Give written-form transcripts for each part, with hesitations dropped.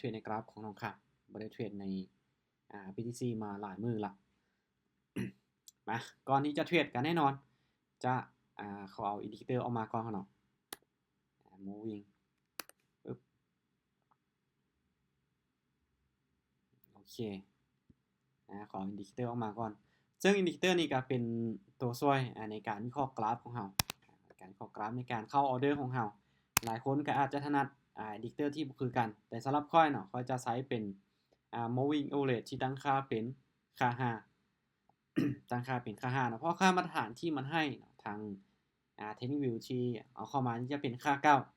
เทรดในกราฟของทองคำบ่ได้เทรดในBTC มาหลายมื้อละ มาก่อนที่จะเทรดกันแน่นอนจะเขาเอาอินดิเคเตอร์ออกมาก่อนเนาะmoving ปึ๊บโอเคขออินดิเคเตอร์ออกมาก่อนซึ่งอินดิเคเตอร์นี่ก็เป็นตัวช่วยในการวิเคราะห์กราฟของเราการวิเคราะห์กราฟในการเข้าออเดอร์ของเราหลายคนก็อาจจะถนัดอินดิเคเตอร์ที่บ่คือกันแต่สำหรับค่อยเนาะค่อยจะใช้เป็นmoving average ที่ตั้งค่าเป็นค่า5 ตั้งค่าเป็นค่า5เนาะเพราะค่ามาตรฐานที่มันให้ทางTradingView ที่เอาเข้ามาที่จะเป็นค่า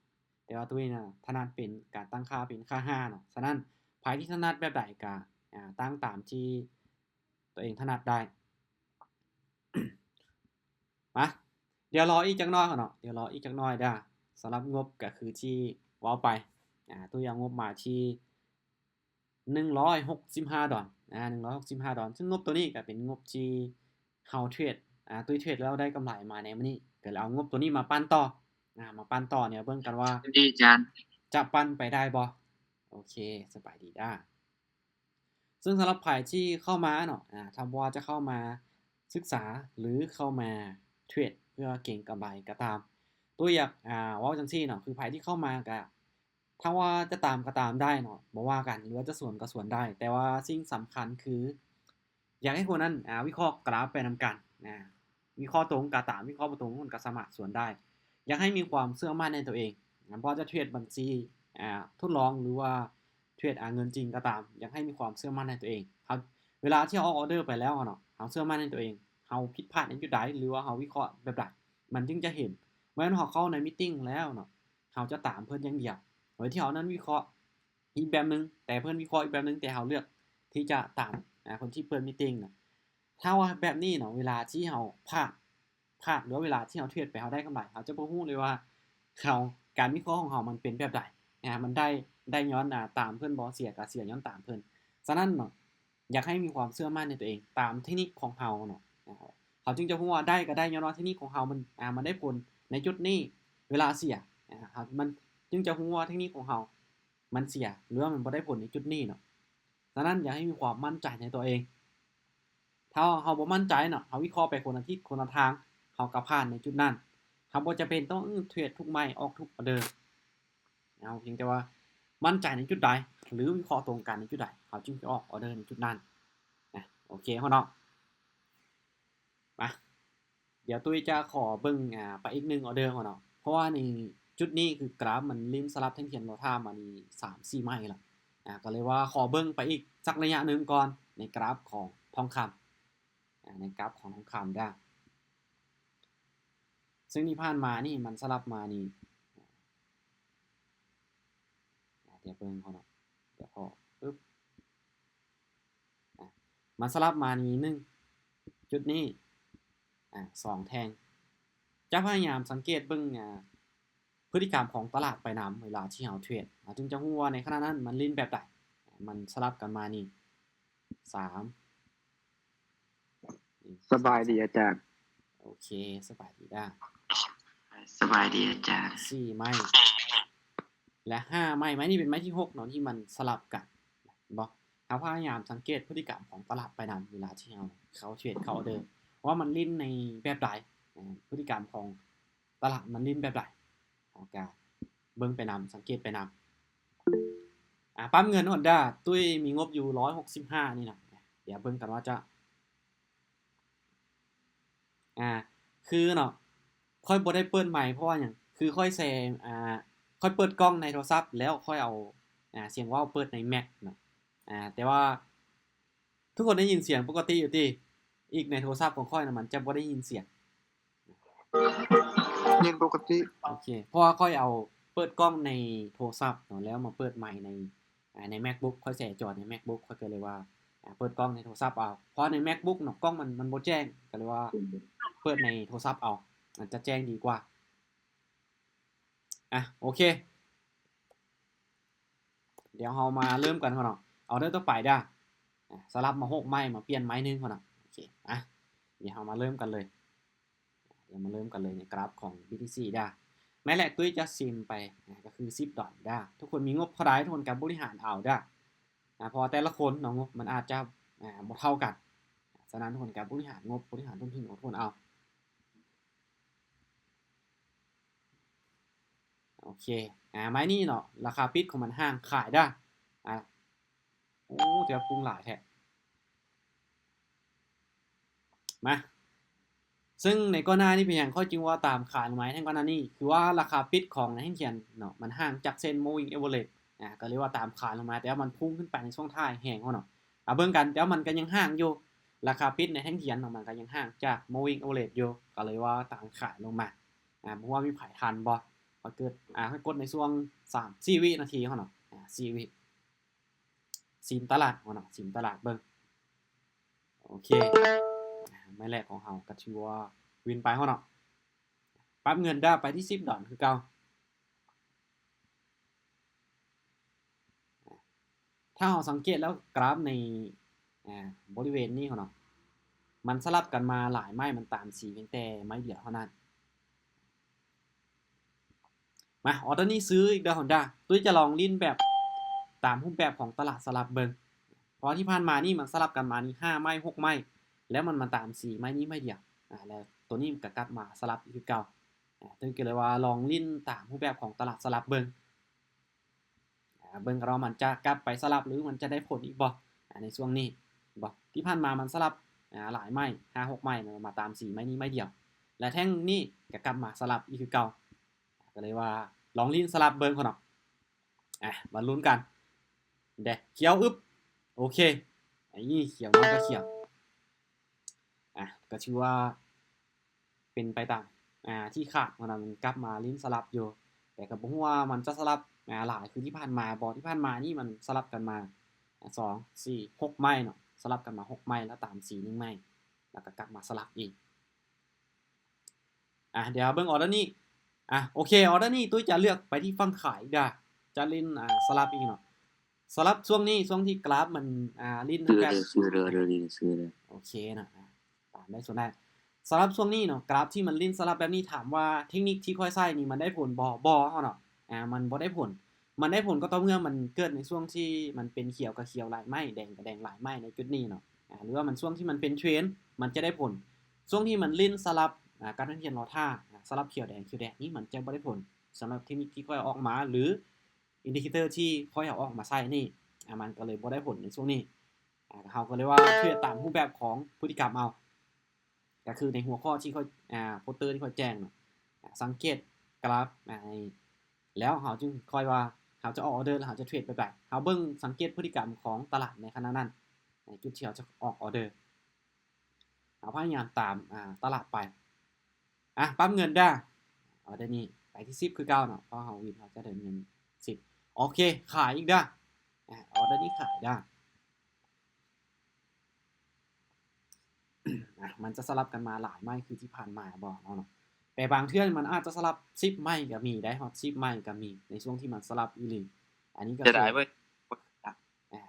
9แต่ว่าตัวนี้นะถนัดเป็นการตั้งค่าเป็นค่า5เนาะฉะนั้นใครที่ถนัดแบบใดก็ตั้งตามที่ตัวเองถนัดได้ มาเดี๋ยวรออีกจักหน่อยก่อนเนาะเดี๋ยวรออีกจักหน่อยเด้อสำหรับงบก็คือที่เว้าไปตัวอย่างงบมาที่$165$165ซึ่งงบตัวนี้ก็เป็นงบที่เฮาเทรดตุ้ยเทรดแล้วได้กำไรมาในมื้อนี้ก็เลยเอางบตัวนี้มาปั้นต่อมาปั้นต่อเนี่ยเบิ่งกันว่าดีอาจารย์จะปั้นไปได้บ่โอเคสบายดีด้าซึ่งสำหรับใครที่เข้ามาเนาะถ้าว่าจะเข้ามาศึกษาหรือเข้ามาเทรดเพื่อเก่งกำไรก็ตามตัวอยากเว้าจังซี่เนาะคือไผที่เข้ามาก็ถ้าว่าจะตามก็ตามได้เนาะบ่ว่ากันหรือว่าจะสวนก็สวนได้แต่ว่าสิ่งสำคัญคืออยากให้คนนั้นวิเคราะห์กราฟไปนำกันวิเคราะห์ตรงก็ตามวิเคราะห์บ่ตรงคนก็สามารถสวนได้อยากให้มีความเชื่อมั่นในตัวเองบ่ว่าจะเทรดบัญชีทดลองหรือว่าเทรดเงินจริงก็ตามอยากให้มีความเชื่อมั่นในตัวเองครับเวลาที่เราออเดอร์ไปแล้วเนาะเราเชื่อมั่นในตัวเองเราผิดพลาดในจุดใดหรือว่าเราวิเคราะห์แบบใดมันจึงจะเห็นเมื่อเราเข้าในมีตติงแล้วเนาะเราจะตามเพิ่นอย่างเดียวโดยที่เรานั้นวิเคราะห์อีกแบบนึงแต่เพิ่นวิเคราะห์อีกแบบนึงแต่เราเลือกที่จะตามคนที่เปิดมีตติงน่ะถ้าว่าแบบนี้เนาะเวลาที่เราพลาดหรือว่าเวลาที่เราเทรดไปเราได้กำไรเราจะบ่รู้เลยว่าเราการวิเคราะห์ของเรามันเป็นแบบใดมันได้ย้อนตามเพิ่นบ่เสียก็เสียย้อนตามเพิ่นฉะนั้นเนาะอยากให้มีความเชื่อมั่นในตัวเองตามเทคนิคของเราเนาะเขาจึงจะรู้ว่าได้ก็ได้ย้อนว่าเทคนิคของเรามันได้ผลในจุดนี้เวลาเสียครับมันจึงจะรู้ว่าเทคนิคของเรามันเสียหรือว่ามันบ่ได้ผลในจุดนี้เนาะฉะนั้นอยากให้มีความมั่นใจในตัวเองถ้าเราบ่มั่นใจเนาะเราวิเคราะห์ไปคนละทิศคนละทางเราก็พลาดในจุดนั้นเราบ่จำเป็นต้องเทรดทุกไม้ออกทุกออเดอร์เอาเพียงแต่ว่ามั่นใจในจุดใดหรือวิเคราะห์ตรงกันในจุดใดเขาจึงจะออกออเดอร์ในจุดนั้นโอเคเนาะมาเดี๋ยวตุ้ยจะขอเบิ่งไปอีก1ออเดอร์ก่อนเนาะเพราะว่าในจุดนี้คือกราฟมันริมสลับแท่งเทียนโลท่ามานี่ 3-4 ไม้แล้วก็เลยว่าขอเบิ่งไปอีกสักระยะนึงก่อนในกราฟของทองคำในกราฟของทองคำได้ซึ่งที่ผ่านมานี่มันสลับมานี่เดี๋ยวเบิ่งก่อนเนาะเดี๋ยวพอปึ๊บมันสลับมานี่1จุดนี้2แทงจะพยายามสังเกตเบิ่งพฤติกรรมของตลาดไปนำเวลาที่เราเทรดจึงจะรู้ว่าในขณะนั้นมันลิ้นแบบใดมันสลับกันมานี่3สบายดีอาจารย์โอเคสบายดีด้าสบายดีอาจารย์4ไม้และ5ไม้นี่เป็นไม้ที่6เนาะที่มันสลับกันบ่เราพยายามสังเกตพฤติกรรมของตลาดไปนำเวลาที่เราเข้าเทรดเข้าออเดอร์ว่ามันลิ้นในแบบใดพฤติกรรมของตลาดมันลิ้นแบบใดเราก็เบิ่งไปนำสังเกตไปนำปั๊มเงินฮอนด้าตุ้ยมีงบอยู่165นี่นะเดี๋ยวเบิ่งกันว่าจะคือเนาะค่อยบ่ได้เปิดไมค์เพราะว่าหยังคือค่อยแชร์ค่อยเปิดกล้องในโทรศัพท์แล้วค่อยเอาเสียงเว้าเปิดใน Mac เนาะแต่ว่าทุกคนได้ยินเสียงปกติอยู่ติอีกในโทรศัพท์ของค่อยน่ะมันจะบ่ได้ยินเสียงยินปกติโอเคเพราะว่าค่อยเอาเปิดกล้องในโทรศัพท์เนาะแล้วมาเปิดไมค์ใน MacBook ค่อยแชร์จอใน MacBook ค่อยก็เลยว่าเปิดกล้องในโทรศัพท์เอาเพราะใน MacBook เนาะกล้องมันบ่แจ้งก็เลยว่าเปิดในโทรศัพท์เอามันจะแจ้งดีกว่าโอเคเดี๋ยวเรามาเริ่มกันก่อนเนาะเอาเด้อต่อไปเด้อสลับมา6ไม้มาเปลี่ยนไม้นึงก่อนเนาะโอเคเดี๋ยวเรามาเริ่มกันเลยในกราฟของ BTC เด้อ แม้แหละตุ้ยจะซิมไปก็คือ$10ได้ทุกคนมีงบเท่าใดทุกคนก็บริหารเอาได้เพราะแต่ละคนเนาะงบมันอาจจะบ่เท่ากันฉะนั้นทุกคนก็บริหารงบบริหารต้นทุนของทุกคนเอาโอเคไม้นี่เนาะราคาปิดของมันห้างขายได้โอ้เดี๋ยวปรุงหลายแท้มาซึ่งในก้อนหน้านี่เป็นอย่างข้อจริงว่าตามขายหรือไม่แท่งก้อนหน้านี่คือว่าราคาปิดของในแท่งเขียนเนาะมันห่างจากเส้น moving average ก็เรียกว่าตามขายลงมาแต่ว่ามันพุ่งขึ้นไปในช่วงท้ายแห้งเนาะเบิ่งกันแต่ว่ามันก็ยังห่างอยู่ราคาปิดในแท่งเขียนเนาะมันก็ยังห่างจาก moving average อยู่ก็เลยว่าตามขายลงมาเพราะว่ามีไผทันบ่พอเกิดให้กดในช่วง3-4วินาทีเนาะ4วิซิมตลาดเนาะซิมตลาดเบิ่งโอเคไม่แรกของเฮาก็ถือว่าวินไปเนาะปรับเงินได้ไปที่$10คือเก่าถ้าเราสังเกตแล้วกราฟในบริเวณนี้เนาะมันสลับกันมาหลายไม้มันตามสีเพียงแต่ไม้เดียวเท่านั้นมาออเดอร์นี้ซื้ออีกเดือนฮอนด้าตุ้ยจะลองลิ้นแบบตามรูปแบบของตลาดสลับเบิงเพราะที่ผ่านมานี่มันสลับกันมานี่5ไม้6ไม้แล้วมันมาตาม4ไม้นี้ไม้เดียวแล้วตัวนี้ก็กลับมาสลับอีกเก่าตุ้ยก็เลยว่าลองลิ้นตามรูปแบบของตลาดสลับเบิงเบิ่งกันว่ามันจะกลับไปสลับหรือมันจะได้ผลอีกบ่ในช่วงนี้บ่ที่ผ่านมามันสลับหลายไม้5-6ไม้มาตาม4ไม้นี้ไม้เดียวและแท่งนี้ก็กลับมาสลับอีกคือเก่าก็เลยว่าลองลิ้นสลับเบิ่งก่อนเนาะมาลุ้นกันเด้เขียวอึบโอเคนี่เขียวน้อยก็เขียวก็ชื่อว่าเป็นไปตามที่คาดมันกลับมาลิ้นสลับอยู่แต่ก็บ่ฮู้ว่ามันจะสลับหลายคือที่ผ่านมาบ่ที่ผ่านมานี่มันสลับกันมา2 4 6ไม้เนาะสลับกันมา6ไม้แล้วตามสี1ไม้แล้วก็กลับมาสลับอีกเดี๋ยวเบิ่งออเดอร์นี้โอเคออเดอร์นี้ตุ้ยจะเลือกไปที่ฝั่งขายได้จะลิ้นสลับอีกเนาะสลับช่วงนี้ช่วงที่กราฟมันลิ้นแบบซื้อเลยโอเคนะตามได้ส่วนได้สำหรับช่วงนี้เนาะกราฟที่มันลิ้นสลับแบบนี้ถามว่าเทคนิคที่ค่อยใช้นี่มันได้ผลบ่เฮาเนาะมันบ่ได้ผลมันได้ผลก็ต่อเมื่อมันเกิดในช่วงที่มันเป็นเขียวกับเขียวหลายไม้แดงกับแดงหลายไม้ในจุดนี้เนาะหรือว่ามันช่วงที่มันเป็นเทรนด์มันจะได้ผลช่วงที่มันลิ้นสลับการเทียนรอท่าสลับเขียวแดงนี่มันจะบ่ได้ผลสำหรับเทคนิคที่ค่อยออกมาหรืออินดิเคเตอร์ที่ค่อยเอาออกมาใช้นี่มันก็เลยบ่ได้ผลในช่วงนี้เขาก็เลยว่าเทรดตามรูปแบบของพฤติกรรมเอาก็คือในหัวข้อที่เขาโปสเตอร์ที่เขาแจ้งสังเกตกราฟแล้วเขาจึงค่อยว่าเขาจะออกออเดอร์แล้วเขาจะเทรดไปแบบเขาเบิ่งสังเกตพฤติกรรมของตลาดในขณะนั้นในจุดที่เขาจะออกออเดอร์เขาพยายามตามตลาดไปปั๊มเงินได้ออเดอร์นี้ไปที่10คือเก่าเนาะเพราะเขาวินเขาจะได้เงิน10โอเคขายอีกได้ออเดอร์นี้ขายได้มันจะสลับกันมาหลายไม้คือที่ผ่านมาบอกเนาะแต่บางเทื่อมันอาจจะสลับ10ไม้ก็มีได้ฮอต10ไม้ก็มีในช่วงที่มันสลับอีหลีอันนี้ก็จะได้เว้ย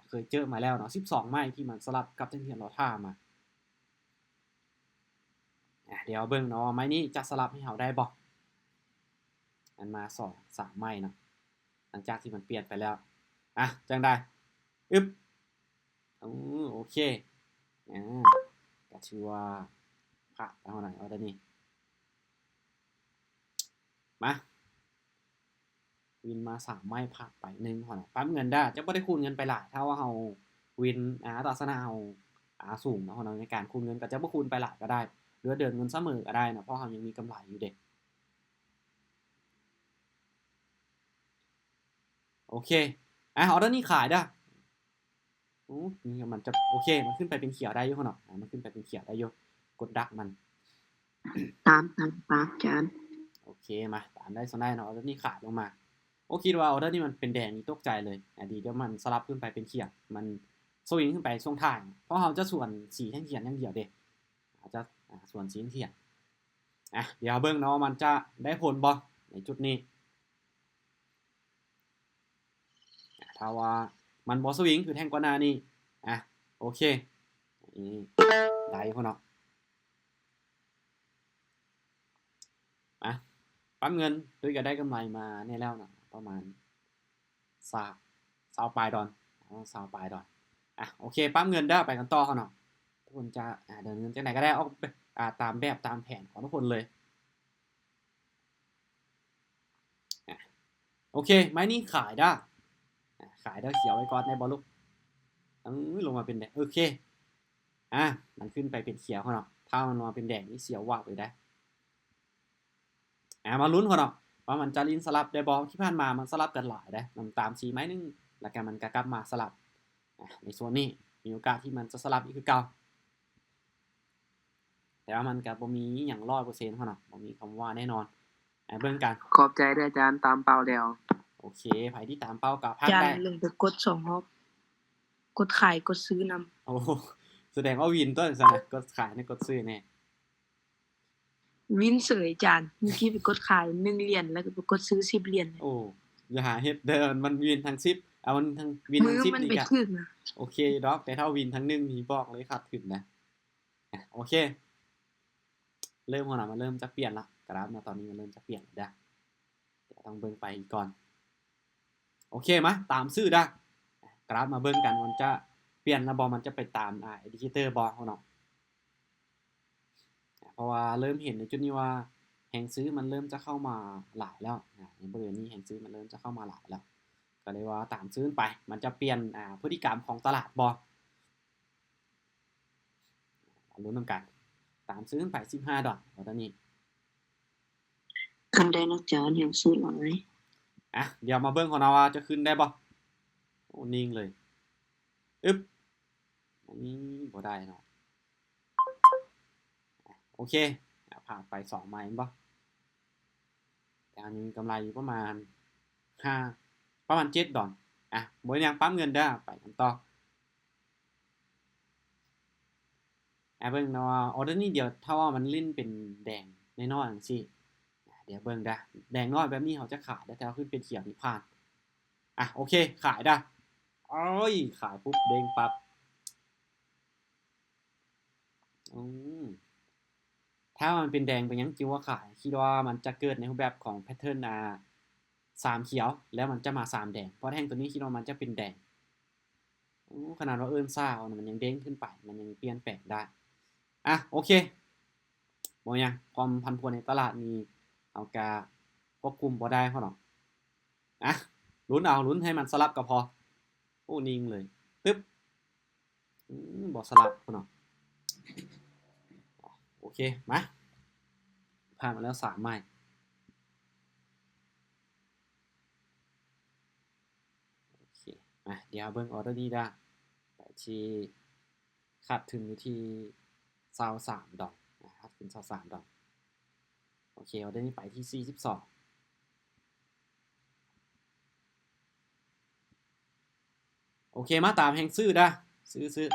เคยเจอมาแล้วเนาะ12ไม้ที่มันสลับกับเทียนรอท่ามาเดี๋ยวเบิ่งเนาะไม้นี้จะสลับให้เฮาได้บ่อันมา2-3ไม้เนาะหลังจากที่มันเปลี่ยนไปแล้วจังได๋อึ๊บโอเคก็ถือว่าผ่านแล้วหน่อยเอาเด้อนี่มาวินมา3ไม้ผ่านไป1หั่นน่ะปั๊มเงินได้จะบ่ได้คูณเงินไปหลายถ้าว่าเฮาวินลักษณะเฮาสูงเนาะในการคูณเงินก็จะบ่คูณไปหลายก็ได้หรือว่าเดินเงินเสมอก็ได้เนาะเพราะเฮายังมีกำไรอยู่เดะโอเคออเดอร์นี้ขายเด้อนี่มันจะโอเคมันขึ้นไปเป็นเขียวได้อยู่เนาะมันขึ้นไปเป็นเขียวได้อยู่กดดักมันตามจานโอเคมาตามได้ส่วนได้เนาะออเดอร์นี้ขายลงมาคิดว่าออเดอร์นี้มันเป็นแดงนี่ตกใจเลยดีเดี๋ยวมันสลับขึ้นไปเป็นเขียวมันสวิงขึ้นไปช่วงท้ายเพราะเขาจะส่วนสีแท่งเขียนอย่างเดียวเด้อาจจะส่วนสีเขียนเดี๋ยวเบิ่งเนาะมันจะได้ผลบ่ในจุดนี้ถ้าว่ามันบ่สวิงคือแท่งก่อนหน้านี้โอเคนี่ได้พุ่นเนาะ ปั๊มเงินด้วยก็ได้กำไรมาแน่แล้วนะประมาณ20ปลายดอน20ปลายดอนโอเคปั๊มเงินได้ไปกันต่อเขาเนาะทุกคนจะเดินเงินจากไหนก็ได้ออกตามแบบตามแผนของทุกคนเลยโอเคไม้นี้ขายได้ขายได้เขียวไว้ก่อนในบอลลูกลงมาเป็นแดงโอเคมันขึ้นไปเป็นเขียวเขาเนาะถ้ามันมาเป็นแดงนี่เสียวว่าไปได้มาลุ้นเขาเนาะว่ามันจะลินสลับได้บอลที่ผ่านมามันสลับกันหลายได้มันตามสีไม้นึงแล้วกันมันกลับมาสลับในส่วนนี้มีโอกาสที่มันจะสลับอีกคือเก่าแต่ว่ามันกับบ่มีอย่าง100%เขาเนาะบ่มีคำว่าแน่นอนเบิ่งกันขอบใจด้วยอาจารย์ตามเป้าแล้วโอเคไผที่ตามเป้าก็พักอาจารได้ย์ลงไปกด2รอบกดขายกดซื้อนำโอ้แสดงว่าวินตัวซั่นน่ะกดขายในกดซื้อแน่วินเสยอาจารย์เมื่อกี้ไปกดขาย1เหรียญแล้วก็ไปกดซื้อ10เหรียญโอ้อย่าหาเฮ็ดเด้อมันวินทั้ง10มันทั้งวินทั้ง10มันนี่ไปก็ถึงนะโอเคดอกแต่ถ้าวินทั้ง1นี่บอกเลยขาดทุนนะโอเคเริ่มแล้วนะมันเริ่มจะเปลี่ยนละกราฟนะตอนนี้มันเริ่มจะเปลี่ยนแล้วเดี๋ยวต้องเบิ่งไปก่อนโอเคมั้ยตามซื้อได้กราฟมาเบิ่งกันมันจะเปลี่ยนแล้วบ่มันจะไปตามอินดิเคเตอร์บ่เนาะเพราะว่าเริ่มเห็นในจุดนี้ว่าแห่งซื้อมันเริ่มจะเข้ามาหลายแล้วในบริเวณนี้แห่งซื้อมันเริ่มจะเข้ามาหลายแล้วก็เลยว่าตามซื้อไปมันจะเปลี่ยนพฤติกรรมของตลาดบ่ลุ้นนำกันตามซื้อไป15ดอลตอนนี้คันได้นักจานแห่งซื้อหลายเดี๋ยวมาเบิ่งของเราว่าจะขึ้นได้บ่โอ้นิ่งเลยอึ๊บอันนี้บ่ได้เนาะโอเคผ่านไป2ไม้บ่แต่อันนี้กำไรอยู่ประมาณ5ประมาณ7ดอลบ่ยังปั๊มเงินได้ไปกันต่อเบิ่งเนาะออเดอร์นี้เดี๋ยวถ้าว่ามันลิ้นเป็นแดงน้อยๆจังซี่เดี๋ยวเบิ่งได้แดงน้อยแบบนี้เขาจะขายได้แต่ว่าขึ้นเป็นเขียวนี่ผ่านโอเคขายได้โอ้ยขายปุ๊บเด้งปั๊บถ้ามันเป็นแดงเป็นยังจิวว่าขายคิดว่ามันจะเกิดในรูปแบบของแพทเทิร์น3เขียวแล้วมันจะมา3แดงเพราะแท่งตัวนี้คิดว่ามันจะเป็นแดงขนาดว่าซ่ามันยังเด้งขึ้นไปมันยังเปลี่ยนแปลงได้โอเคบ่ยังความผันผวนในตลาดนี้เอากะควบคุมบ่ได้เขาเนาะลุ้นให้มันสลับก็พอโอ้นิ่งเลยปึ๊บบ่สลับเขาเนาะโอเคมาผ่านมาแล้ว3ไม้โอเคมาเดี๋ยวเบิ่งออเดอร์นี้ได้ไปที่ขาดทุนอยู่ที่23ดอลขาดทุน23ดอลโอเคออเดอร์นี้ไปที่42โอเคมาตามแห่งซื้อได้ซื้อ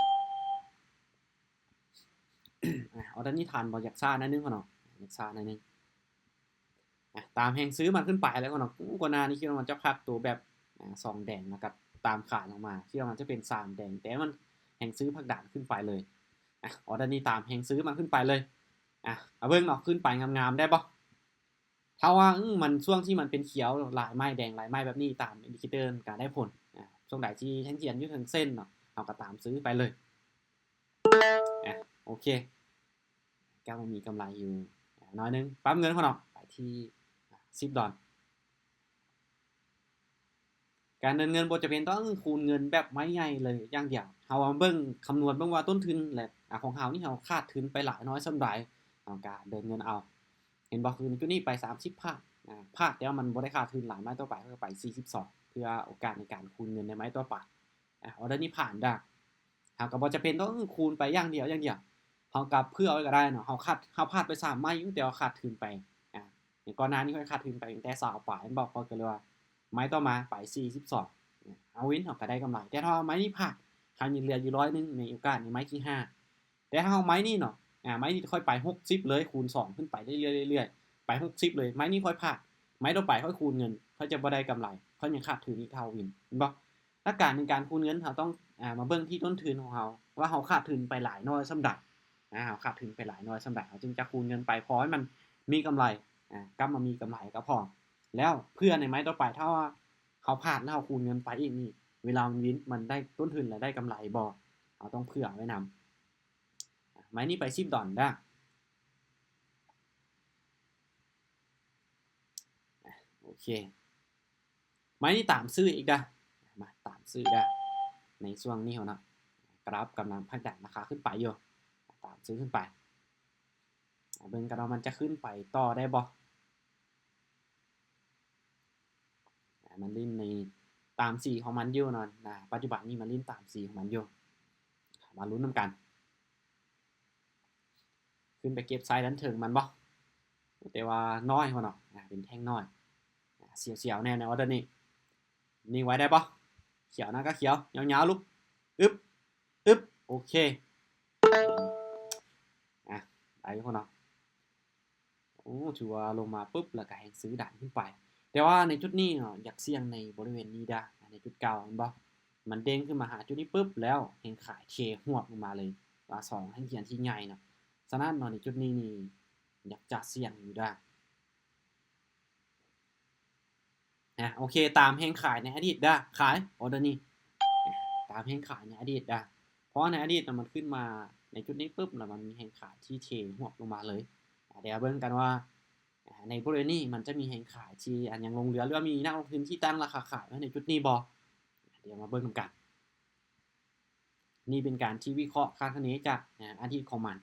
ออเดอร์นี้ทันบ่อยากซ่าหน่อยนึงเขาเนาะอยากซ่าหน่อยนึงตามแห่งซื้อมันขึ้นไปแล้วก็เนาะกว่านานี่คิดว่ามันจะพักตัวแบบ2แดงนะครับตามขาลงมาคิดว่ามันจะเป็น3แดงแต่มันแห่งซื้อพักด่านขึ้นไปเลยออเดอร์นี้ตามแห่งซื้อมันขึ้นไปเลยเอาเบิ่งเนาะขึ้นไปงามๆได้บ่ถ้าว่ามันช่วงที่มันเป็นเขียวหลายไม้แดงหลายไม้แบบนี้ตามอินดิเคเตอร์การได้ผลช่วงใดที่แท่งเทียนอยู่ถึงเส้นเนาะเอาก็ตามซื้อไปเลยโอเคก็มันมีกำไรอยู่น้อยนึงปั๊มเงินเขาเนาะไปที่10ดอลการเดินเงินบ่จะเป็นต้องคูณเงินแบบไม้ใหญ่เลยอย่างเดียวเฮาเบิ่งคำนวณเบิ่งว่าต้นทุนแหละของเฮานี่เฮาขาดทุนไปหลายน้อยส่ำใดเอาก็เดินเงินเอาเห็นบ่คือจุดนี้ไป30พลาดแต่ว่ามันบ่ได้ขาดทุนหลายไม้ต่อไปก็ไป42เพื่อโอกาสในการคูณเงินในไม้ต่อไปออเดอร์นี้ผ่านได้เฮาก็บ่จะเป็นต้องคูณไปอย่างเดียวเฮาก็เผื่อไว้ก็ได้เนาะเฮาพลาดไป3ไม้อยู่แต่ว่าขาดทุนไปอย่างก่อนหน้านี้ค่อยขาดทุนไปตั้งแต่20ปลายมันบอกพอก็เลยว่าไม้ต่อมาไป42เอาวินเขาก็ได้กำไรแต่ถ้าไม้นี้พลาดเขายังเหลืออยู่100นึงในโอกาสในไม้ที่5แต่ถ้าเอาไม้นี้เนาะไม้นี้ค่อยไป60เลยคูณ2ขึ้นไปเรื่อยๆไป60เลยไม้นี้ค่อยพลาดไม้ต่อไปค่อยคูณเงินเขาจะบ่ได้กำไรเขายังขาดทุนอีกเท่าวินเห็นบ่หลักการในการคูณเงินเราต้องมาเบิ่งที่ต้นทุนของเราว่าเราขาดทุนไปหลายน้อยส่ำใดเราขาดทุนไปหลายน้อยส่ำใดเราจึงจะคูณเงินไปพอให้มันมีกำไร กลับมามีกำไรก็พอแล้วเพื่อในไม้ต่อไปถ้าว่าเขาพลาดแล้วเขาคูณเงินไปอีกนี่เวลามันวินมันได้ต้นทุนและได้กำไรบ่เราต้องเผื่อไว้นำไม้นี้ไป$10ได้โอเคไม้นี้ตามซื้ออีกได้มาตามซื้อได้ในช่วงนี้เขานะกราฟกำลังพักดันราคาขึ้นไปอยู่ตามซื้อขึ้นไปเบิ่งกันว่ามันจะขึ้นไปต่อได้บ่มันลิ้นในตามสีของมันอยู่นอนปัจจุบันนี้มันลิ้นตามสีของมันอยู่มาลุ้นนำกันขึ้นไปเก็บไซด์ดันถึงมันบ่แต่ว่าน้อยพอเนาะเป็นแท่งน้อยเสียวๆแน่ในออเดอร์นี้นิ่งไว้ได้ปะเขียวนะก็เขียวยาวๆลุกอึ๊บโอเคได้พอเนาะโอ้ถือว่าลงมาปุ๊บแล้วก็แหงซื้อดันขึ้นไปแต่ว่าในจุดนี้อยากเสี่ยงในบริเวณนี้ได้ในจุดเก่าเห็นบ่มันเด้งขึ้นมาหาจุดนี้ปุ๊บแล้วแหงขายเทหวบลงมาเลยว่า2ให้เขียนที่ใหญ่เนาะฉะนั้นในจุดนี้นี่อยากจะเสี่ยงอยู่ได้โอเคตามแหงขายในอดีตได้ขายออเดอร์นี้ตามแหงขายในอดีตได้เพราะในอดีตมันขึ้นมาในจุดนี้ปุ๊บแล้วมันมีแหงขายที่เทหวบลงมาเลยเดี๋ยวเบิ่งกันว่าในบริเวณนี้มันจะมีแหงขายที่อันยังลงเหลือหรือว่ามีนักลงทุนที่ตั้งราคาขายไว้ในจุดนี้บ่เดี๋ยวมาเบิ่งกันนี่เป็นการที่วิเคราะห์คาดคะเนจากอาทิตย์ของมัน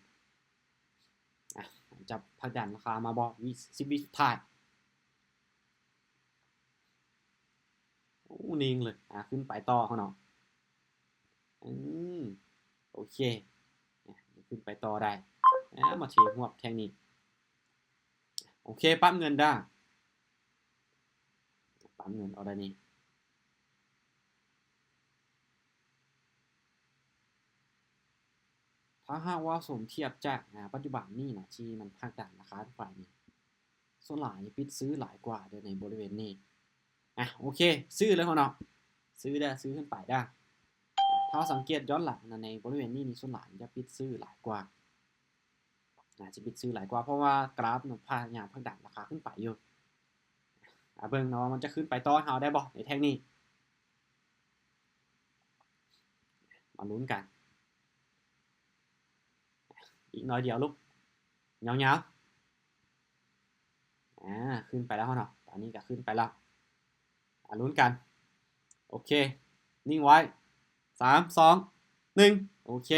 จะผลักดันราคามาบ่10วิสุดท้ายโอ้นิ่งเลยขึ้นไปต่อเขาเนาะโอเคขึ้นไปต่อได้มาเทหัวแค่นี้โอเคปั๊มเงินได้ปั๊มเงินเอาได้นี่ถ้าหากว่าสมเทียบจากปัจจุบันนี่นะที่มันพักดันราคาฝ่ายนี้ส่วนหลายปิดซื้อหลายกว่าในบริเวณนี้โอเคซื้อเลยเขาเนาะซื้อได้ซื้อขึ้นไปได้ถ้าสังเกตย้อนหลังในบริเวณนี้ส่วนหลายจะปิดซื้อหลายกว่าจะปิดซื้อหลายกว่าเพราะว่ากราฟมันพยายามพักดันราคาขึ้นไปอยู่เบิ่งเนาะมันจะขึ้นไปต่อเฮาได้บ่ในแท่งนี้มาลุ้นกันอีกน้อยเดียวลูกเงาๆขึ้นไปแล้วเนาะตอนนี้ก็ขึ้นไปแล้วลุ้นกันโอเคนิ่งไว้3 2 1โอเค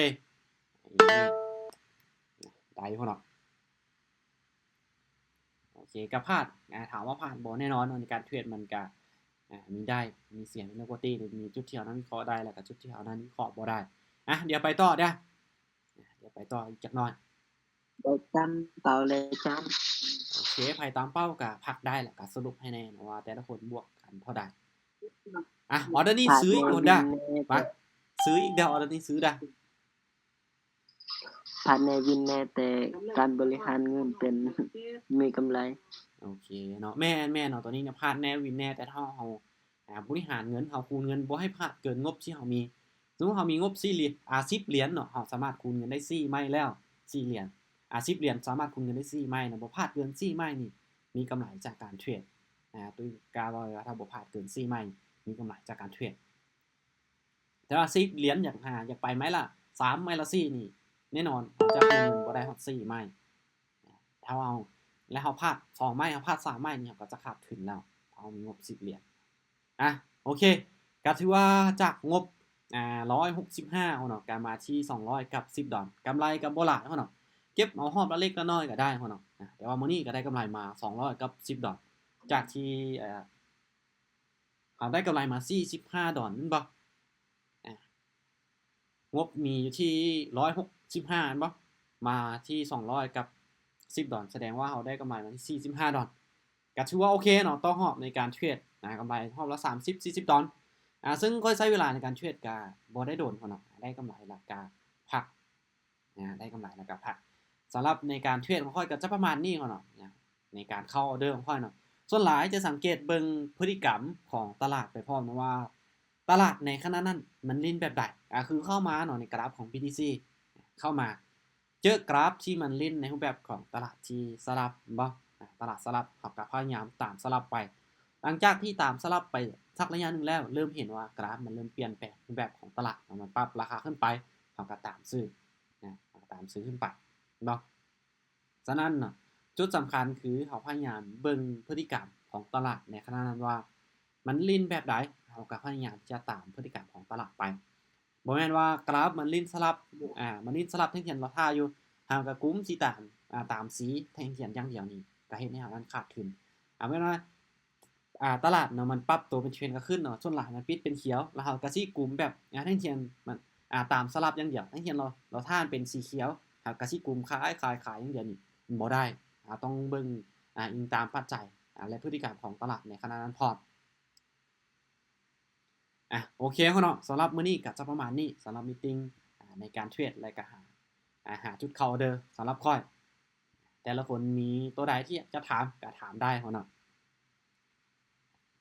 ได้พอเนาะโอเคก็พลาดถามว่าผ่านบ่แน่นอนในการเทรดมันก็มีได้มีเสียงมีปกติมีจุดที่เฮานั้นวิเคราะห์ได้แล้วก็จุดที่เฮานั้นวิเคราะห์บ่ได้เดี๋ยวไปต่อเด้อเดี๋ยวไปต่ออีกจักหน่อยได้จำเป่าเลยจโอเคไผตามเป้าก็พักได้แล้วก็สรุปให้แน่ว่าแต่ละคนบวกกันเท่าใดออเดอร์นี้ซื้ออีกคนได้มาซื้ออีกเด้อออเดอร์นี้ซื้อได้ผ่านในวินแน่แต่การบริหารเงินเป็นมีกำไรโอเคเนาะแม่นเนาะตัวนี้เนี่ยพลาดแน่วินแน่แต่ถ้าเฮาบริหารเงินเฮาคูณเงินบ่ให้พลาดเกินงบที่เฮามีสมมุติเฮามีงบ4เหรียญ10เหรียญเนาะเฮาสามารถคูณเงินได้4ไม้แล้ว4เหรียญ10เหรียญสามารถคูณเงินได้4ไม้นะบ่พลาดเกิน4ไม้นี่มีกำไรจากการเทรดตุ้ยกล้าว่าถ้าบ่พลาดเกิน4ไม้มีกำไรจากการเทรดแต่ว่า10เหรียญอยากไปไม้ละ3ไม้ละ4นี่แน่นอนเราจะคูณเงินบ่ได้ฮอด4ไม้ถ้าเอาแล้วเราพลาด2ไม้เราพลาด3ไม้นี่เราก็จะขาดทุนแล้วเรามีงบ10เหรียญโอเคก็ถือว่าจากงบ165เนาะการมาที่200กับ$10กำไรก็บ่หลายเนาะเก็บเอาฮอดละเล็กละน้อยก็ได้เนาะแต่ว่ามื้อนี้ก็ได้กำไรมา200กับ$10จากที่เราได้กำไรมา$45แม่นบ่งบมีอยู่ที่165แม่นบ่มาที่200กับ$10แสดงว่าเราได้กำไรมาที่$45ก็ถือว่าโอเคเนาะต่อรอบในการเทรดกำไรรอบละ$30-40ซึ่งก็ใช้เวลาในการเทรดก็บ่ได้โดนเนาะได้กำไรแล้วก็พักได้กำไรแล้วก็พักสำหรับในการเทรดของค่อยก็จะประมาณนี้เนาะในการเข้าออเดอร์ของค่อยเนาะส่วนหลายจะสังเกตเบิ่งพฤติกรรมของตลาดไปพร้อมนะว่าตลาดในขณะนั้นมันลิ้นแบบใดคือเข้ามาเนาะในกราฟของ BTC เข้ามาเจอกราฟที่มันลิ้นในรูปแบบของตลาดที่สลับบ่ ตลาดสลับเขาก็พยายามตามสลับไปหลังจากที่ตามสลับไปสักระยะหนึ่งแล้วเริ่มเห็นว่ากราฟมันเริ่มเปลี่ยนแปลงรูปแบบของตลาดมันปรับราคาขึ้นไปเขาก็ตามซื้อนะตามซื้อขึ้นไปเนาะฉะนั้นเนาะจุดสำคัญคือเขาพยายามเบิ่งพฤติกรรมของตลาดในขณะนั้นว่ามันลิ้นแบบใดเขาก็พยายามจะตามพฤติกรรมของตลาดไปบ่แม่นว่ากราฟมันลิ้นสลับมันลิ้นสลับทั้งเขียนราคาอยู่เฮาก็กุมสิตามสีแทงเขียนอย่างเดียวนี่ก็เฮ็ดให้เฮานั้นขาดทุนแม่นว่าตลาดเนาะมันปรับตัวเป็นเทรนด์ก็ขึ้นเนาะส่วนหลายมันปิดเป็นเขียวแล้วเฮาก็สิกุมแบบแทงเขียนมันตามสลับอย่างเดียวแทงเขียนเราท่านเป็นสีเขียวเฮาก็สิกุมขายอย่างเดียวนี่บ่ได้ต้องเบิ่งอิงตามปัจจัยและพฤติกรรมของตลาดในขณะนั้นพร้อมโอเคเนาะสำหรับมื้อนี้ก็จะประมาณนี้สำหรับมีตติงในการเทรดและก็หาจุดเข้าเด้อสำหรับค่อยแต่ละคนมีตัวใดที่จะถามก็ถามได้เนาะ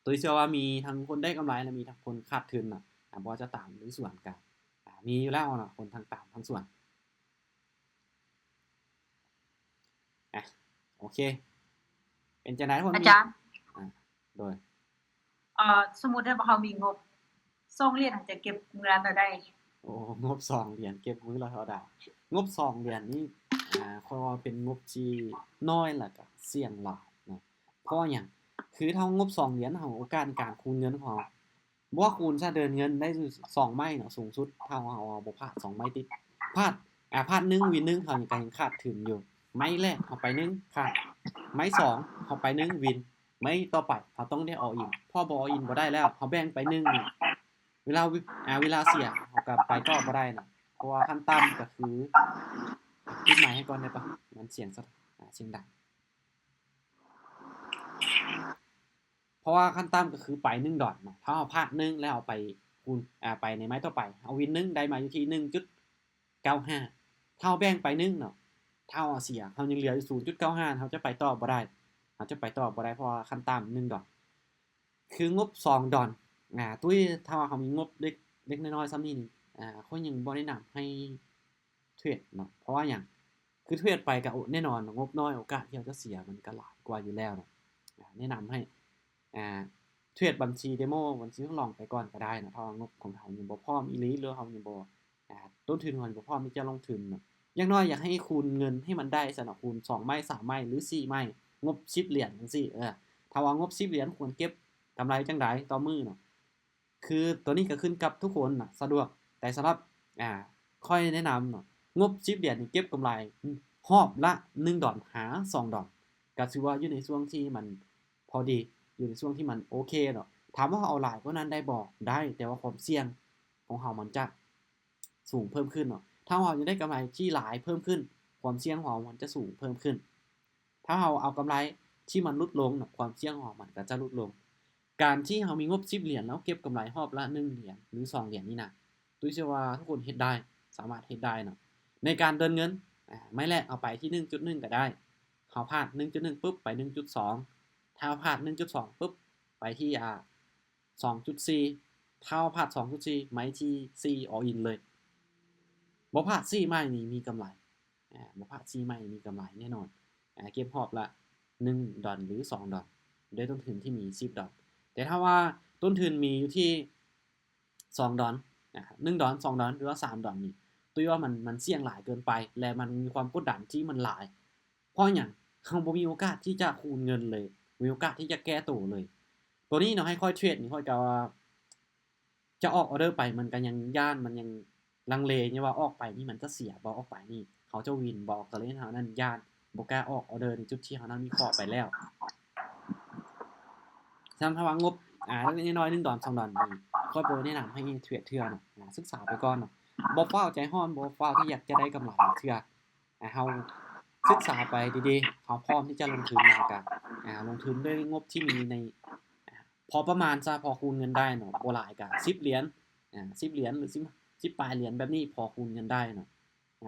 ตัวเชื่อว่ามีทั้งคนได้กำไรและมีทั้งคนขาดทุนเนาะบ่จะตามหรือส่วนกันมีอยู่แล้วเนาะคนทั้งตามทั้งส่วนโอเคเป็นจังได๋คนอาจารย์โดยสมมุติถ้าเฮามีงบ2เหรียญจะเก็บมื้อละเท่าใดโอ้งบ2เหรียญเก็บมื้อละเท่าใดงบ2เหรียญนี่ค่อยว่าเป็นงบที่น้อยแล้วก็เสี่ยงหลายนะเพราะหยังคือถ้างบ2เหรียญเฮาโอกาสในการคูณเงินของเราบ่ว่าคูณซะเดินเงินได้2ไม้เนาะสูงสุดถ้าเฮาบ่พลาด2ไม้ติดพลาดพลาด1วิน1เฮายังก็ยังขาดทุนอยู่ไม้แรกเฮาไป1ขาดไม้2เฮาไป1วินไม้ต่อไปเฮาต้องได้ all in พอบ่ all in บ่ได้แล้วเฮาแบ่งไป1นี่เวลาเสียเฮาก็ไปต่อบ่ได้น่ะเพราะว่าขั้นต่ำก็คือปิดไมค์ให้ก่อนได้ปะมันเสียงดังเพราะว่าขั้นต่ำก็คือไป1ดอทเนาะถ้าเฮาพลาด1แล้วเอาไปคูณไปในไม้ต่อไปเอาวิน1ได้มาอยู่ที่ 1.95 ถ้าเฮาแบ่งไป1เนาะถ้าเฮาเสียเฮายังเหลืออยู่ 0.95 เฮาจะไปต่อบ่ได้เพราะว่าขั้นต่ำ1ดอทคืองบ2ดอทตุ้ยถ้าว่าเขามีงบเล็กน้อยๆซ้ำนี่เขายังบ่แนะนำให้เทรดเนาะเพราะว่าหยังคือเทรดไปก็แน่นอนงบน้อยโอกาสที่เราจะเสียมันก็หลายกว่าอยู่แล้วเนาะแนะนำให้เทรดบัญชีเดโมบัญชีทดลองไปก่อนก็ได้นะเพราะว่างบของเขายังบ่พร้อมอีหลีหรือเขายังบ่ต้นทุนของบ่พร้อมที่จะลงทุนเนาะอย่างน้อยอยากให้คูณเงินให้มันได้ซะเนาะคูณ2ไม้3ไม้หรือ4ไม้งบ10เหรียญจังซี่ถ้าว่างบ10เหรียญควรเก็บกำไรจังได๋ต่อมื้อเนาะคือตัวนี้ก็ขึ้นกับทุกคนน่ะสะดวกแต่สำหรับค่อยแนะนำเนาะงบ10เหรียญนี่เก็บกำไรรอบละ1ดอลหา2ดอลก็ถือว่าอยู่ในช่วงที่มันพอดีอยู่ในช่วงที่มันโอเคเนาะถามว่าเอาหลายกว่านั้นได้บ่ได้แต่ว่าความเสี่ยงของเรามันจะสูงเพิ่มขึ้นเนาะถ้าเราจะได้กำไรที่หลายเพิ่มขึ้นความเสี่ยงของเรามันจะสูงเพิ่มขึ้นถ้าเราเอากำไรที่มันลดลงเนาะความเสี่ยงของเรามันก็จะลดลงการที่เรามีงบ10เหรียญแล้วเก็บกำไรรอบละ1เหรียญหรือ2เหรียญนี่นะตุ้ยเชื่อว่าทุกคนเฮ็ดได้สามารถเฮ็ดได้เนาะในการเดินเงินไม่แรกเอาไปที่ 1.1 ก็ได้เราพลาด 1.1 ปุ๊บไป 1.2 ถ้าพลาด 1.2 ปุ๊บไปที่2.4 ถ้าพลาด 2.4 ไม้ที่4 all in เลยบ่พลาด4ไม้นี่มีกำไรบ่พลาด4ไม้มีกำไรแน่นอนเก็บรอบละ1ดอลหรือ2ดอลด้วยต้นทุนที่มี10ดอลแต่ถ้าว่าต้นทุนมีอยู่ที่2ดอล1ดอล2ดอลหรือว่า3ดอลนี่ตุ้ยว่ามันเสี่ยงหลายเกินไปและมันมีความกดดันที่มันหลายเพราะหยังเราบ่มีโอกาสที่จะคูณเงินเลยมีโอกาสที่จะแก้ตัวเลยตัวนี้เนาะให้ค่อยเทรดนี่ค่อยก็ว่าจะออกออเดอร์ไปมันก็ยังย้านมันยังลังเลอยู่ว่าออกไปนี่มันจะเสียบ่ออกไปนี่เขาจะวินบ่ก็เลยเฮานั้นย้านบ่กล้าออกออเดอร์ในจุดที่เฮานั้นวิเคราะห์ไปแล้วถ้าว่างบเล็กๆน้อยๆ1ดอล2ดอลนี่ค่อยบ่แนะนำให้เทรดเทื่อเนาะศึกษาไปก่อนเนาะบ่ฟ้าวใจร้อนบ่ฟ้าวที่อยากจะได้กำไรเทื่อเฮาศึกษาไปดีๆเฮาพร้อมที่จะลงทุนแล้วก็ลงทุนด้วยงบที่มีในพอประมาณซะพอคูณเงินได้เนาะบ่หลายก็10เหรียญ10เหรียญหรือ10ปลายเหรียญแบบนี้พอคูณเงินได้เนาะ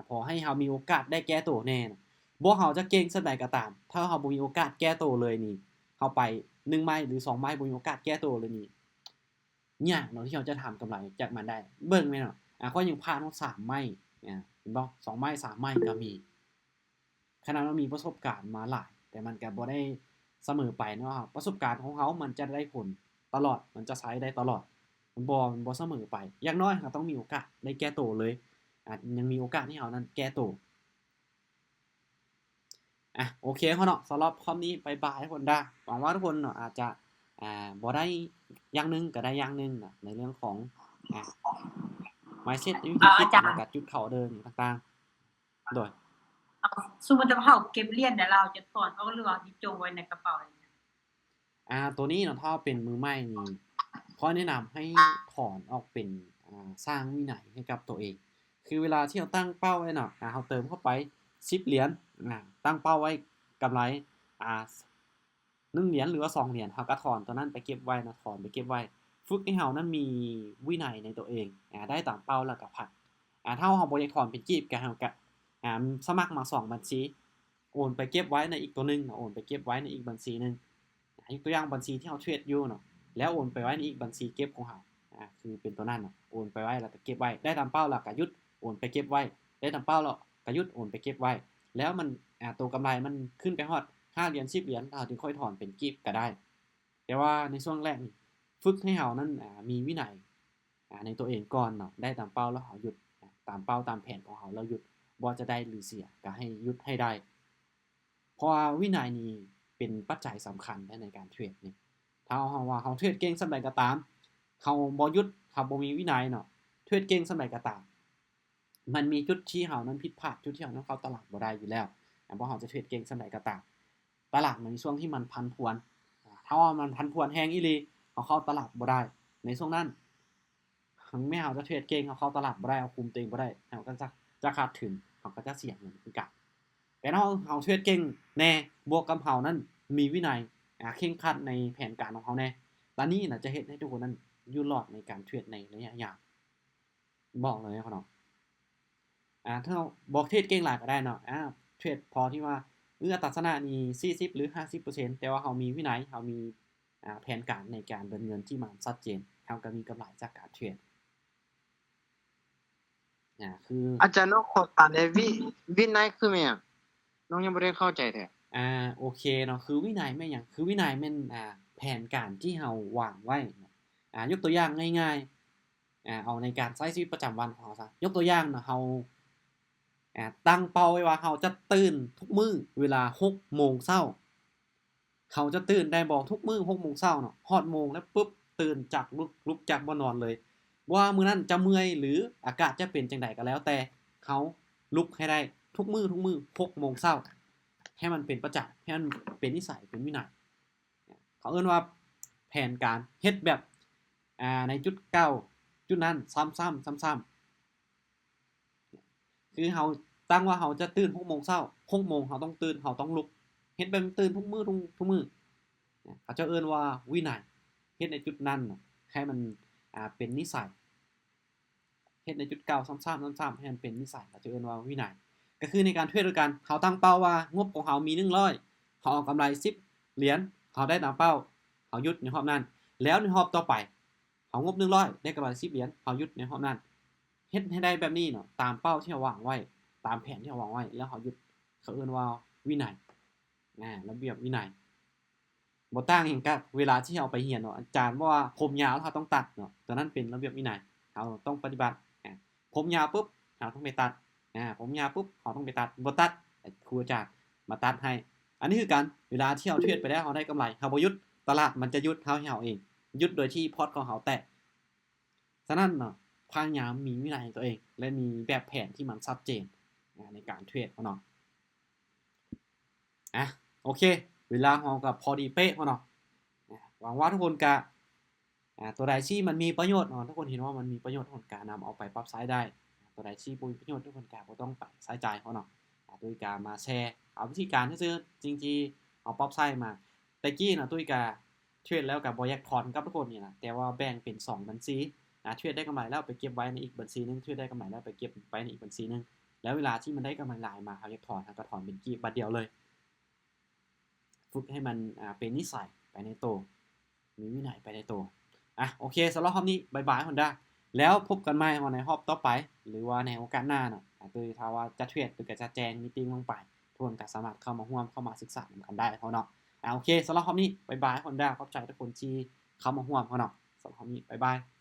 พอให้เฮามีโอกาสได้แก้ตัวแน่บ่เฮาจะเก่งสักใดก็ตามถ้าเฮาบ่มีโอกาสแก้ตัวเลยนี่เฮาไป1ไม้หรือ2ไม้บ่มีโอกาสแก้ตัวเลยนี่ยากเนาะที่เราจะทำกำไรจากมันได้เบิ่งแม่นเนาะข้อยยังผ่านฮอด3ไม้เห็นบ่2ไม้3ไม้ก็มีขนาดว่ามีประสบการณ์มาหลาย แต่มันก็บ่ได้เสมอไปเนาะครับประสบการณ์ของเขามันจะได้ผลตลอดมันจะใช้ได้ตลอดมันบ่เสมอไปอย่างน้อยก็ต้องมีโอกาสได้แก้ตัวเลยยังมีโอกาสให้เรานั้นแก้ตัวโอเคเนาะสำหรับคอมนี้บ๊ายบายทุกคนหวังว่าทุกคนเนาะอาจจะบ่ได้อย่างนึงก็ได้อย่างนึงในเรื่องของmindset วิธีคิดแล้วก็จุดเข้าเดินต่างๆโดยสมมุติว่าเราเก็บเหรียญแล้วเราจะถอนเอาหรือว่าสิจงไว้ในกระเป๋าอย่างเงี้ยตัวนี้เนาะถ้าเป็นมือใหม่นี่ขอแนะนำให้ถอนออกเป็นสร้างวินัยให้กับตัวเองคือเวลาที่เราตั้งเป้าไว้เนาะเราเติมเข้าไป10เหรียญตั้งเป้าไว้กำไร1เหรียญหรือว่า2เหรียญเราก็ถอนตัวนั้นไปเก็บไว้นะถอนไปเก็บไว้ฝึกให้เรานั้นมีวินัยในตัวเองได้ตามเป้าแล้วก็พักถ้าเราบ่อยากถอนเป็นกีบก็เราก็สมัครมา2บัญชีโอนไปเก็บไว้ในอีกตัวนึงโอนไปเก็บไว้ในอีกบัญชีนึงยกตัวอย่างบัญชีที่เราเทรดอยู่เนาะแล้วโอนไปไว้ในอีกบัญชีเก็บของเราคือเป็นตัวนั้นเนาะโอนไปไว้แล้วก็เก็บไว้ได้ตามเป้าแล้วก็หยุดโอนไปเก็บไว้ได้ตามเป้าแล้วก็หยุดโอนไปเก็บไว้แล้วมันตัวกำไรมันขึ้นไปฮอด5เหรียญ10เหรียญเราถึงค่อยถอนเป็นกีบก็ได้แต่ว่าในช่วงแรกนี่ฝึกให้เรานั้นมีวินัยในตัวเองก่อนเนาะได้ตามเป้าแล้วเราหยุดตามเป้าตามแผนของเราแล้วหยุดบ่จะได้หรือเสียก็ให้หยุดให้ได้เพราะว่าวินัยนี้เป็นปัจจัยสำคัญในการเทรดนี่ถ้าเราว่าเราเทรดเก่งส่ำใดก็ตามเราบ่หยุดเราบ่มีวินัยเนาะเทรดเก่งส่ำใดก็ตามมันมีจุดที่เรานั้นผิดพลาดจุดที่เรานั้นเข้าตลาดบ่ได้อยู่แล้วบ่เราจะเทรดเก่งส่ำใดก็ตามตลาดมันมีช่วงที่มันผันผวนถ้าว่ามันผันผวนแฮงอีหลีเราเข้าตลาดบ่ได้ในช่วงนั้นถึงแม้เราจะเทรดเก่งเราเข้าตลาดบ่ได้เราคุมตัวเองบ่ได้เราก็จะขาดทุนเราก็จะเสี่ยงเงินคือกันแต่ถ้าเราเทรดเก่งแน่บวกกับเรานั้นมีวินัยเคร่งครัดในแผนการของเขาแน่ตอนนี้น่ะจะเฮ็ดให้ทุกคนนั้นอยู่รอดในการเทรดในระยะยาวบอกเลยนะพี่น้องถ้าเราบ่เทรดเก่งหลายก็ได้เนาะเทรดพอที่ว่าอัตราชนะนี่40หรือ 50% แต่ว่าเรามีวินัยเรามีแผนการในการเดินเงินที่มันชัดเจนเราก็มีกำไรจากการเทรดคืออาจารย์น้องขอถามได้วินัยคือแม่นหยังน้องยังบ่ได้เข้าใจแท้โอเคเนาะคือวินัยแม่นหยังคือวินัยแม่นแผนการที่เราวางไว้ยกตัวอย่างง่ายๆเอาในการใช้ชีวิตประจำวันของเราซะยกตัวอย่างเนาะเราตั้งเป้าไว้ว่าเราจะตื่นทุกมื้อเวลา 6:00 นเขาจะตื่นได้บ่ทุกมื้อ 6:00 นเนาะฮอดโมงแล้วปุ๊บตื่นจากลุกจากบ่นอนเลยบ่ว่ามื้อนั้นจะเมื่อยหรืออากาศจะเป็นจังไดก็แล้วแต่เขาลุกให้ได้ทุกมื้อ 6:00 นให้มันเป็นประจำให้มันเป็นนิสัยเป็นวินัยเขาเอิ้นว่าแผนการเฮ็ดแบบในจุดเก่าจุดนั้นซ้ำๆๆคือเราตั้งว่าเราจะตื่น 6:00 น 6:00 นเราต้องตื่นเราต้องลุกเฮ็ดแบบตื่นทุกมื้อทุกมื้อเขาจะเอิ้นว่าวินัยเฮ็ดในจุดนั้นให้มันเป็นนิสัยเฮ็ดในจุดเก่าซ้ำๆๆให้มันเป็นนิสัยเขาจะเอิ้นว่าวินัยก็คือในการเทรดด้วยกันเขาตั้งเป้าว่างบของเขามี100เขาเอากำไร10เหรียญเขาได้ตามเป้าเขาหยุดในรอบนั้นแล้วในรอบต่อไปเขางบ100ได้กำไร10เหรียญเขาหยุดในรอบนั้นเฮ็ดให้ได้แบบนี้เนาะตามเป้าที่เราวางไว้ตามแผนที่เราวางไว้แล้วเขาหยุดเขาเอิ้นว่าวินัยระเบียบวินัยบ่ต่างหยังกับเวลาที่เราไปเรียนเนาะอาจารย์ว่าผมยาวเราต้องตัดเนาะตัวนั้นเป็นระเบียบวินัยเราต้องปฏิบัติผมยาวปุ๊บเราต้องไปตัดผมยาวปุ๊บเราต้องไปตัดบ่ตัดครูอาจารย์มาตัดให้อันนี้คือการเวลาที่เราเทรดไปแล้วเราได้กำไรเราบ่หยุดตลาดมันจะหยุดเราให้เราเองหยุดโดยที่พอร์ตของเราแตกฉะนั้นเนาะพยายามมีวินัยในตัวเองและมีแบบแผนที่มันชัดเจนในการเทรดเนาะโอเคเวลาเราก็พอดีเป๊ะเนาะหวังว่าทุกคนก็ตัวใดที่มันมีประโยชน์เนาะทุกคนเห็นว่ามันมีประโยชน์ทุกคนก็นำเอาไปปรับใช้ได้ตัวใดที่บ่มีประโยชน์ทุกคนก็บ่ต้องไปใส่ใจเขาเนาะโดยการมาแชร์เอาวิธีการซื่อๆจริงๆเอาปรับใช้มาแต่กี้น่ะตุ้ยก็เทรดแล้วก็บ่อยากถอนกับทุกคนนี่ล่ะแต่ว่าแบ่งเป็น2บัญชีเทรดได้กำไรแล้วไปเก็บไว้ในอีกบัญชีนึงเทรดได้กำไรแล้วไปเก็บไว้ในอีกบัญชีนึงแล้วเวลาที่มันได้กำไรหลายมาเขาอยากถอนเขาก็ถอนเป็นกีบบัดเดียวเลยฝึกให้มันเป็นนิสัยไปในตัวมีวินัยไปในตัวโอเคสำหรับรอบนี้บ๊ายบายคนด้าแล้วพบกันใหม่ในรอบต่อไปหรือว่าในโอกาสหน้าเนาะโดยถ้าว่าจะเทรดหรือก็จะแจ้งมีตติ้งลงไป ทุกคนก็สามารถเข้ามาร่วมเข้ามาศึกษานำกันได้เขาเนาะโอเคสำหรับคราวนี้บ๊ายบายคนได้ขอบใจทุกคนที่เข้ามาร่วมเขาเนาะสำหรับคราวนี้บ๊ายบาย